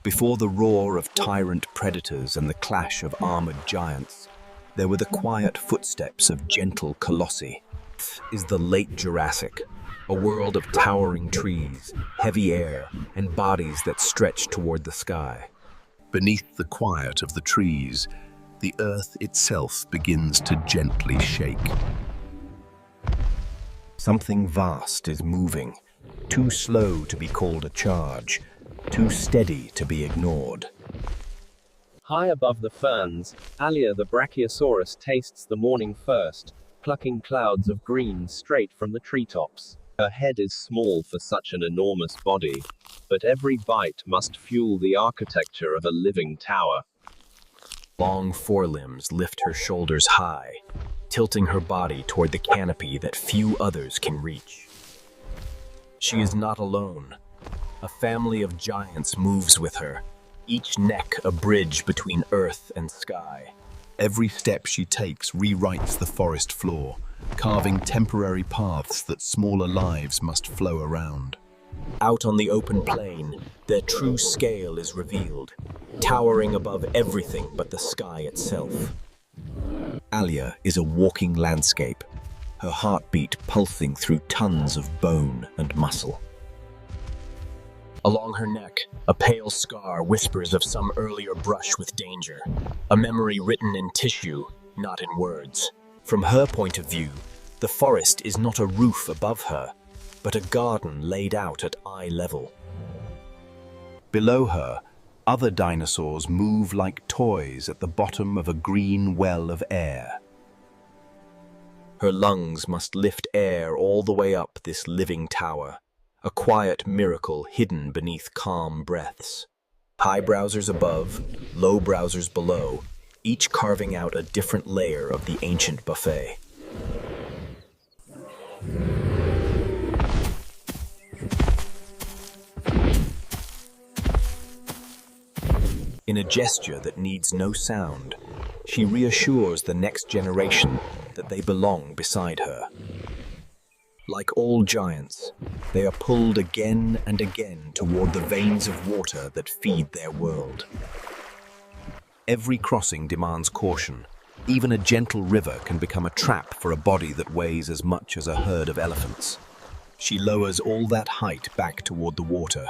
Before the roar of tyrant predators and the clash of armored giants, there were the quiet footsteps of gentle colossi. This is the late Jurassic, a world of towering trees, heavy air, and bodies that stretch toward the sky. Beneath the quiet of the trees, the earth itself begins to gently shake. Something vast is moving, too slow to be called a charge, too steady to be ignored. High above the ferns, Alya the Brachiosaurus tastes the morning first, plucking clouds of green straight from the treetops. Her head is small for such an enormous body, but every bite must fuel the architecture of a living tower. Long forelimbs lift her shoulders high, tilting her body toward the canopy that few others can reach. She is not alone. A family of giants moves with her, each neck a bridge between earth and sky. Every step she takes rewrites the forest floor, carving temporary paths that smaller lives must flow around. Out on the open plain, their true scale is revealed, towering above everything but the sky itself. Alya is a walking landscape, her heartbeat pulsing through tons of bone and muscle. Along her neck, a pale scar whispers of some earlier brush with danger, a memory written in tissue, not in words. From her point of view, the forest is not a roof above her, but a garden laid out at eye level. Below her, other dinosaurs move like toys at the bottom of a green well of air. Her lungs must lift air all the way up this living tower, a quiet miracle hidden beneath calm breaths. High browsers above, low browsers below, each carving out a different layer of the ancient buffet. In a gesture that needs no sound, she reassures the next generation that they belong beside her. Like all giants, they are pulled again and again toward the veins of water that feed their world. Every crossing demands caution. Even a gentle river can become a trap for a body that weighs as much as a herd of elephants. She lowers all that height back toward the water,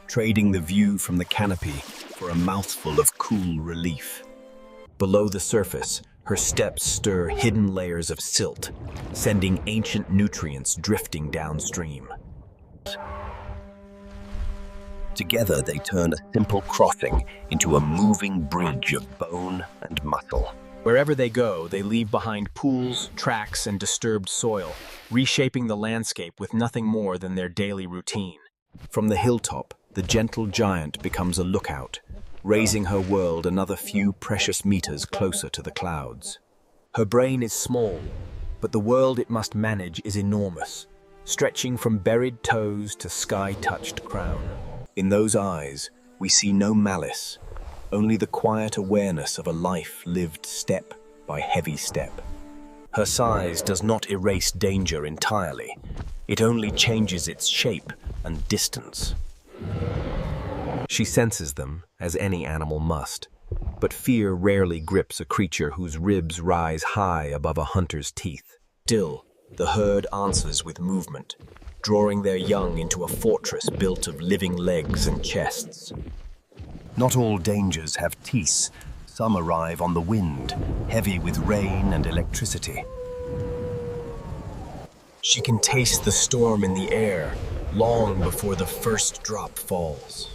trading the view from the canopy for a mouthful of cool relief. Below the surface, her steps stir hidden layers of silt, sending ancient nutrients drifting downstream. Together they turn a simple crossing into a moving bridge of bone and muscle. Wherever they go, they leave behind pools, tracks, and disturbed soil, reshaping the landscape with nothing more than their daily routine. From the hilltop, the gentle giant becomes a lookout, raising her world another few precious meters closer to the clouds. Her brain is small, but the world it must manage is enormous, stretching from buried toes to sky-touched crown. In those eyes, we see no malice, only the quiet awareness of a life lived step by heavy step. Her size does not erase danger entirely. It only changes its shape and distance. She senses them, as any animal must, but fear rarely grips a creature whose ribs rise high above a hunter's teeth. Still, the herd answers with movement, drawing their young into a fortress built of living legs and chests. Not all dangers have teeth. Some arrive on the wind, heavy with rain and electricity. She can taste the storm in the air, long before the first drop falls.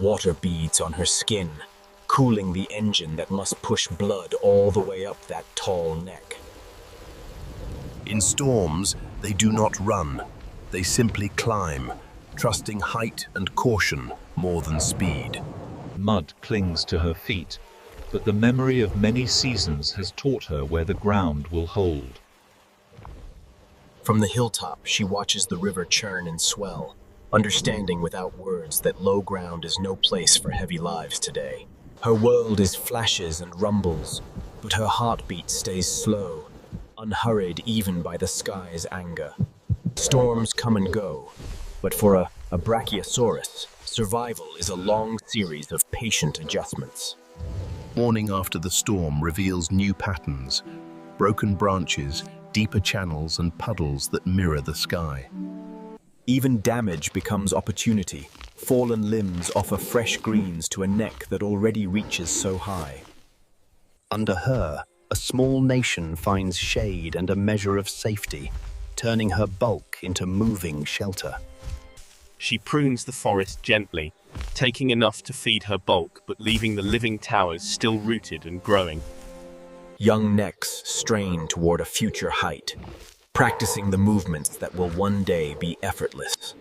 Water beads on her skin, cooling the engine that must push blood all the way up that tall neck. In storms, they do not run. They simply climb, trusting height and caution more than speed. Mud clings to her feet, but the memory of many seasons has taught her where the ground will hold. From the hilltop, she watches the river churn and swell, understanding without words that low ground is no place for heavy lives today. Her world is flashes and rumbles, but her heartbeat stays slow, unhurried even by the sky's anger. Storms come and go, but for a Brachiosaurus, Survival is a long series of patient adjustments. Morning after the storm reveals new patterns, broken branches, deeper channels and puddles that mirror the sky. Even damage becomes opportunity. Fallen limbs offer fresh greens to a neck that already reaches so high. Under her, a small nation finds shade and a measure of safety, turning her bulk into moving shelter. She prunes the forest gently, taking enough to feed her bulk but leaving the living towers still rooted and growing. Young necks strain toward a future height, practicing the movements that will one day be effortless.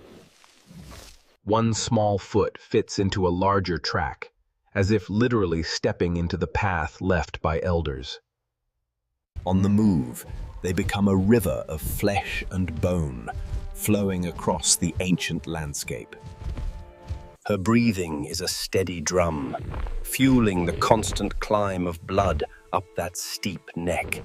One small foot fits into a larger track, as if literally stepping into the path left by elders. On the move, they become a river of flesh and bone, flowing across the ancient landscape. Her breathing is a steady drum, fueling the constant climb of blood up that steep neck.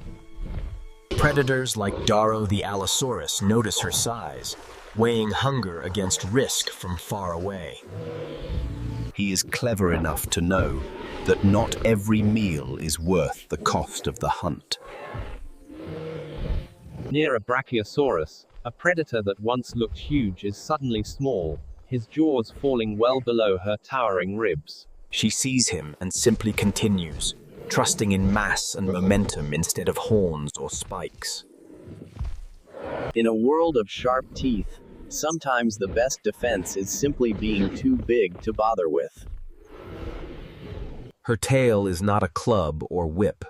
Predators like Daro the Allosaurus notice her size, weighing hunger against risk from far away. He is clever enough to know that not every meal is worth the cost of the hunt. Near a Brachiosaurus, a predator that once looked huge is suddenly small, his jaws falling well below her towering ribs. She sees him and simply continues, trusting in mass and momentum instead of horns or spikes. In a world of sharp teeth, sometimes the best defense is simply being too big to bother with. Her tail is not a club or whip,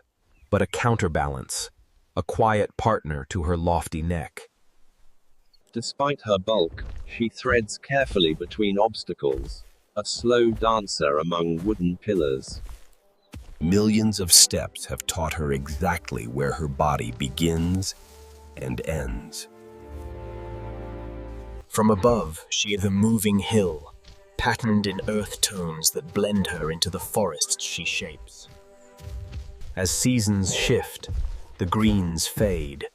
but a counterbalance, a quiet partner to her lofty neck. Despite her bulk, she threads carefully between obstacles, a slow dancer among wooden pillars. Millions of steps have taught her exactly where her body begins and ends. From above, she is a moving hill, patterned in earth tones that blend her into the forest she shapes. As seasons shift, the greens fade,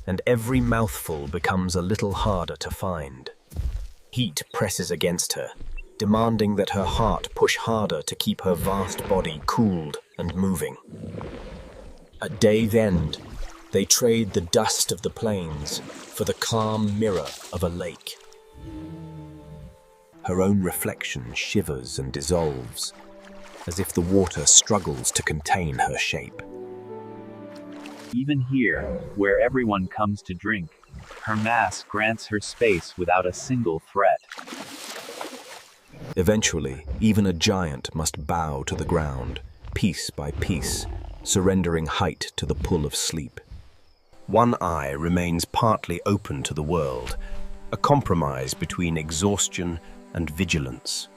and every mouthful becomes a little harder to find. Heat presses against her, demanding that her heart push harder to keep her vast body cooled and moving. At day's end, they trade the dust of the plains for the calm mirror of a lake. Her own reflection shivers and dissolves, as if the water struggles to contain her shape. Even here, where everyone comes to drink, her mass grants her space without a single threat. Eventually, even a giant must bow to the ground, piece by piece, surrendering height to the pull of sleep. One eye remains partly open to the world, a compromise between exhaustion and vigilance.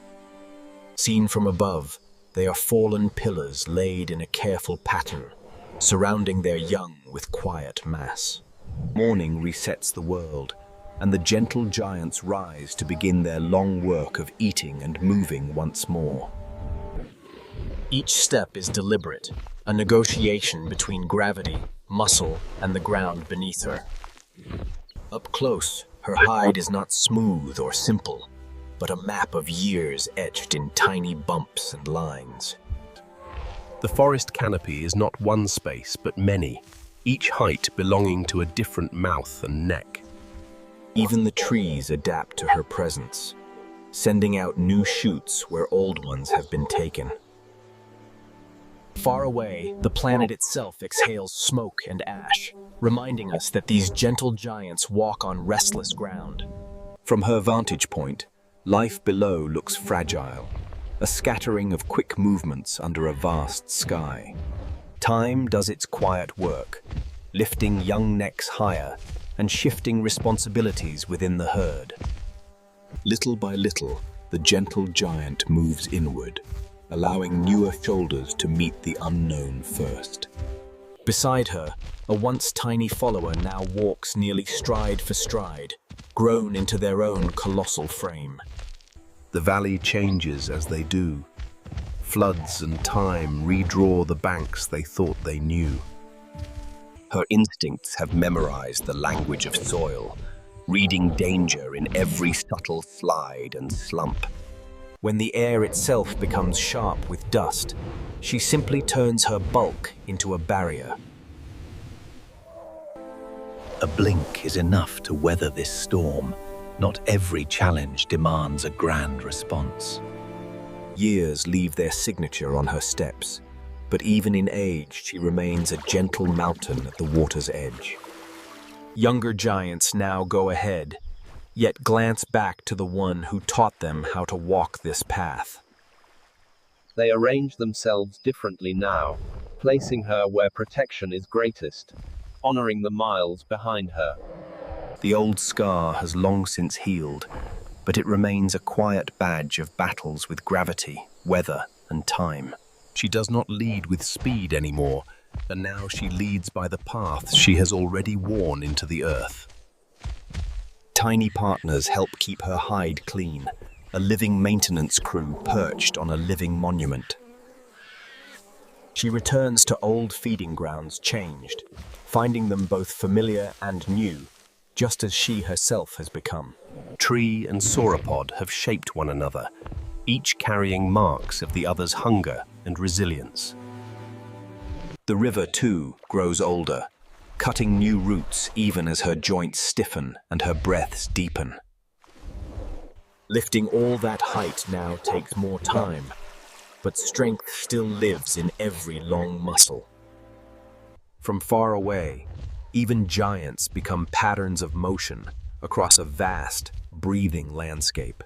Seen from above, they are fallen pillars laid in a careful pattern, surrounding their young with quiet mass. Morning resets the world, and the gentle giants rise to begin their long work of eating and moving once more. Each step is deliberate, a negotiation between gravity, muscle, and the ground beneath her. Up close, her hide is not smooth or simple, but a map of years etched in tiny bumps and lines. The forest canopy is not one space, but many, each height belonging to a different mouth and neck. Even the trees adapt to her presence, sending out new shoots where old ones have been taken. Far away, the planet itself exhales smoke and ash, reminding us that these gentle giants walk on restless ground. From her vantage point, life below looks fragile, a scattering of quick movements under a vast sky. Time does its quiet work, lifting young necks higher and shifting responsibilities within the herd. Little by little, the gentle giant moves inward, allowing newer shoulders to meet the unknown first. Beside her, a once tiny follower now walks nearly stride for stride, grown into their own colossal frame. The valley changes as they do. Floods and time redraw the banks they thought they knew. Her instincts have memorized the language of soil, reading danger in every subtle slide and slump. When the air itself becomes sharp with dust, she simply turns her bulk into a barrier. A blink is enough to weather this storm. Not every challenge demands a grand response. Years leave their signature on her steps, but even in age, she remains a gentle mountain at the water's edge. Younger giants now go ahead, yet glance back to the one who taught them how to walk this path. They arrange themselves differently now, placing her where protection is greatest, honoring the miles behind her. The old scar has long since healed, but it remains a quiet badge of battles with gravity, weather, and time. She does not lead with speed anymore, and now she leads by the path she has already worn into the earth. Tiny partners help keep her hide clean, a living maintenance crew perched on a living monument. She returns to old feeding grounds changed, finding them both familiar and new, just as she herself has become. Tree and sauropod have shaped one another, each carrying marks of the other's hunger and resilience. The river, too, grows older, cutting new roots even as her joints stiffen and her breaths deepen. Lifting all that height now takes more time, but strength still lives in every long muscle. From far away, even giants become patterns of motion across a vast, breathing landscape.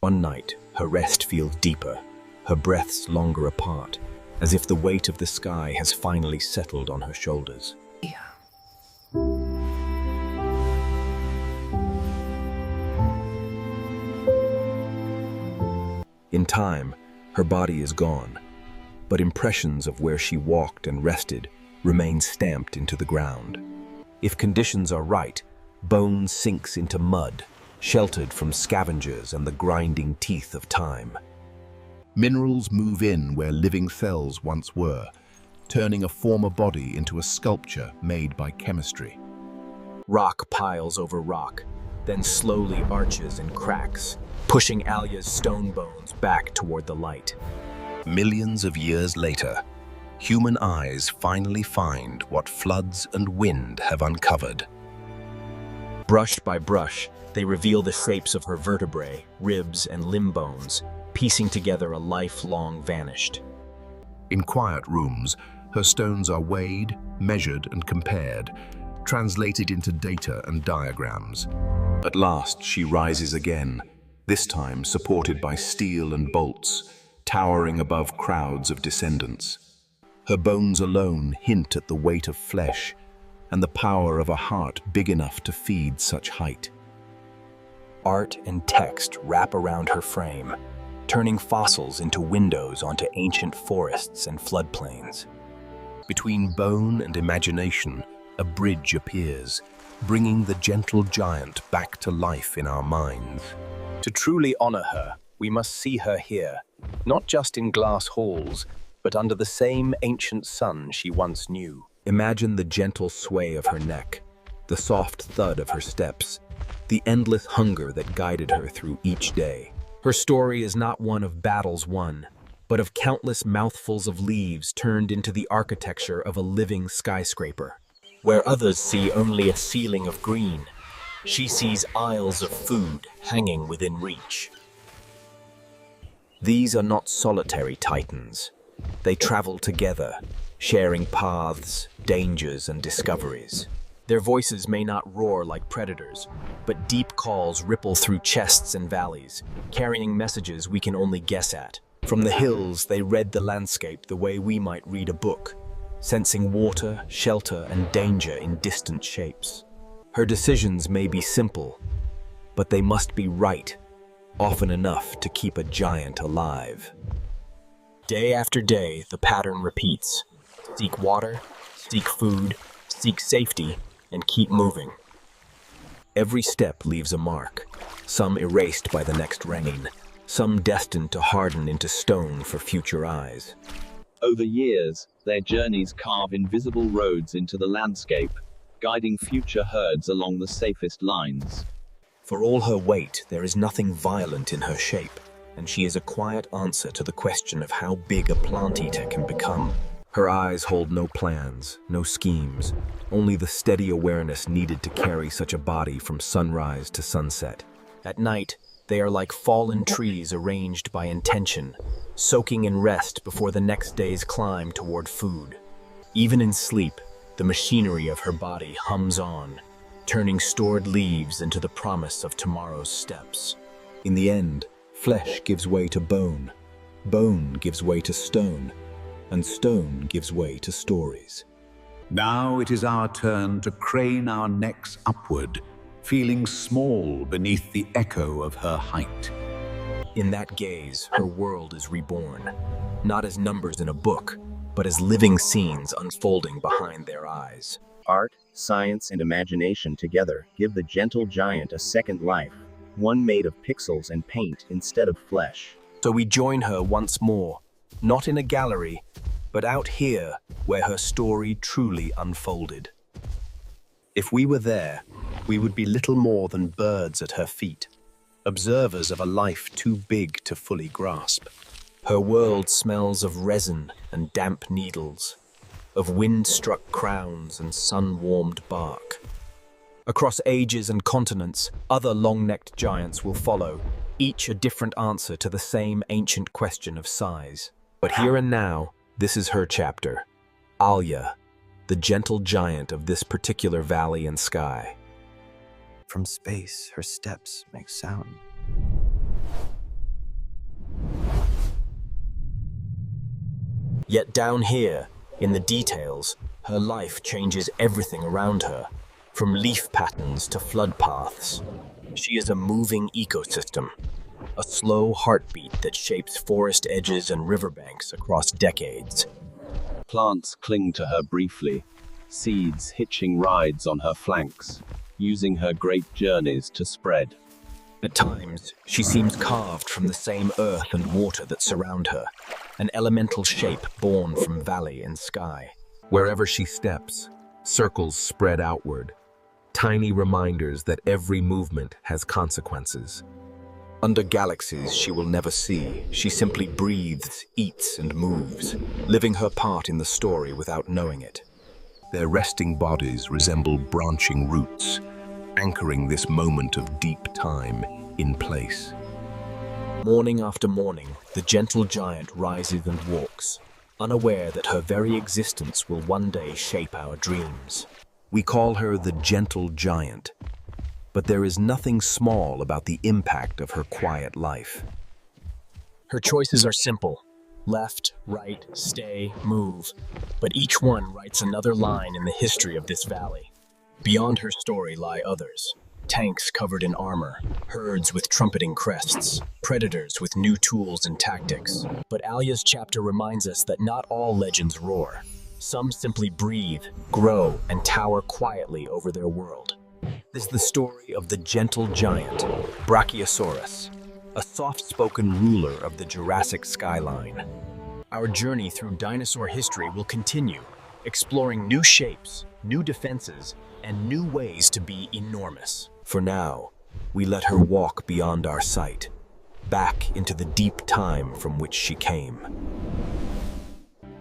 One night, her rest feels deeper, her breaths longer apart, as if the weight of the sky has finally settled on her shoulders. In time, her body is gone, but impressions of where she walked and rested remain stamped into the ground. If conditions are right, bone sinks into mud, sheltered from scavengers and the grinding teeth of time. Minerals move in where living cells once were, turning a former body into a sculpture made by chemistry. Rock piles over rock, then slowly arches and cracks, pushing Alya's stone bones back toward the light. Millions of years later, human eyes finally find what floods and wind have uncovered. Brush by brush, they reveal the shapes of her vertebrae, ribs, and limb bones, piecing together a life long vanished. In quiet rooms, her stones are weighed, measured, and compared, translated into data and diagrams. At last, she rises again, this time supported by steel and bolts, towering above crowds of descendants. Her bones alone hint at the weight of flesh and the power of a heart big enough to feed such height. Art and text wrap around her frame, turning fossils into windows onto ancient forests and floodplains. Between bone and imagination, a bridge appears, bringing the gentle giant back to life in our minds. To truly honor her, we must see her here, not just in glass halls, but under the same ancient sun she once knew. Imagine the gentle sway of her neck, the soft thud of her steps, the endless hunger that guided her through each day. Her story is not one of battles won, but of countless mouthfuls of leaves turned into the architecture of a living skyscraper. Where others see only a ceiling of green, she sees aisles of food hanging within reach. These are not solitary titans. They travel together, sharing paths, dangers, and discoveries. Their voices may not roar like predators, but deep calls ripple through chests and valleys, carrying messages we can only guess at. From the hills, they read the landscape the way we might read a book, sensing water, shelter, and danger in distant shapes. Her decisions may be simple, but they must be right, often enough to keep a giant alive. Day after day, the pattern repeats. Seek water, seek food, seek safety, and keep moving. Every step leaves a mark, some erased by the next rain, some destined to harden into stone for future eyes. Over years, their journeys carve invisible roads into the landscape, guiding future herds along the safest lines. For all her weight, there is nothing violent in her shape. and she is a quiet answer to the question of how big a plant-eater can become. Her eyes hold no plans, no schemes, only the steady awareness needed to carry such a body from sunrise to sunset. At night, they are like fallen trees arranged by intention, soaking in rest before the next day's climb toward food. Even in sleep, the machinery of her body hums on, turning stored leaves into the promise of tomorrow's steps. In the end, flesh gives way to bone, bone gives way to stone, and stone gives way to stories. Now it is our turn to crane our necks upward, feeling small beneath the echo of her height. In that gaze, her world is reborn, not as numbers in a book, but as living scenes unfolding behind their eyes. Art, science, and imagination together give the gentle giant a second life, one made of pixels and paint instead of flesh. So we join her once more, not in a gallery, but out here where her story truly unfolded. If we were there, we would be little more than birds at her feet, observers of a life too big to fully grasp. Her world smells of resin and damp needles, of wind-struck crowns and sun-warmed bark. Across ages and continents, other long-necked giants will follow, each a different answer to the same ancient question of size. But here and now, this is her chapter. Alya, the gentle giant of this particular valley and sky. From space, her steps make sound. Yet down here, in the details, her life changes everything around her, from leaf patterns to flood paths. She is a moving ecosystem, a slow heartbeat that shapes forest edges and riverbanks across decades. Plants cling to her briefly, seeds hitching rides on her flanks, using her great journeys to spread. At times, she seems carved from the same earth and water that surround her, an elemental shape born from valley and sky. Wherever she steps, circles spread outward, tiny reminders that every movement has consequences. Under galaxies she will never see, she simply breathes, eats, and moves, living her part in the story without knowing it. Their resting bodies resemble branching roots, anchoring this moment of deep time in place. Morning after morning, the gentle giant rises and walks, unaware that her very existence will one day shape our dreams. We call her the gentle giant, but there is nothing small about the impact of her quiet life. Her choices are simple: left, right, stay, move, but each one writes another line in the history of this valley. Beyond her story lie others. Tanks covered in armor, herds with trumpeting crests, predators with new tools and tactics. But Alya's chapter reminds us that not all legends roar. Some simply breathe, grow, and tower quietly over their world. This is the story of the gentle giant, Brachiosaurus, a soft-spoken ruler of the Jurassic skyline. Our journey through dinosaur history will continue, exploring new shapes, new defenses, and new ways to be enormous. For now, we let her walk beyond our sight, back into the deep time from which she came.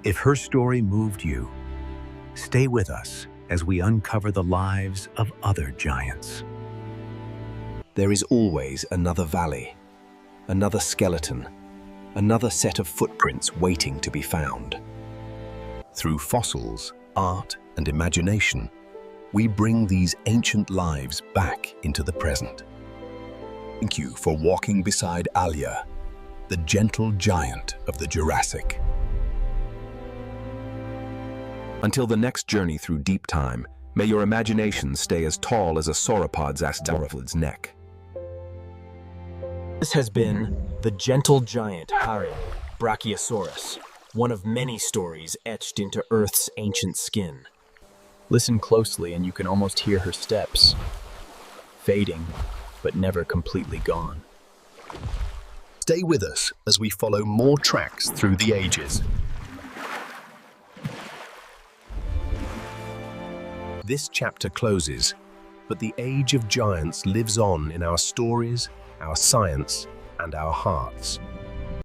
If her story moved you, stay with us as we uncover the lives of other giants. There is always another valley, another skeleton, another set of footprints waiting to be found. Through fossils, art, and imagination, we bring these ancient lives back into the present. Thank you for walking beside Alya, the gentle giant of the Jurassic. Until the next journey through deep time, may your imagination stay as tall as a sauropod's asteroid's neck. This has been the gentle giant Brachiosaurus, one of many stories etched into Earth's ancient skin. Listen closely and you can almost hear her steps, fading, but never completely gone. Stay with us as we follow more tracks through the ages. This chapter closes, but the age of giants lives on in our stories, our science, and our hearts.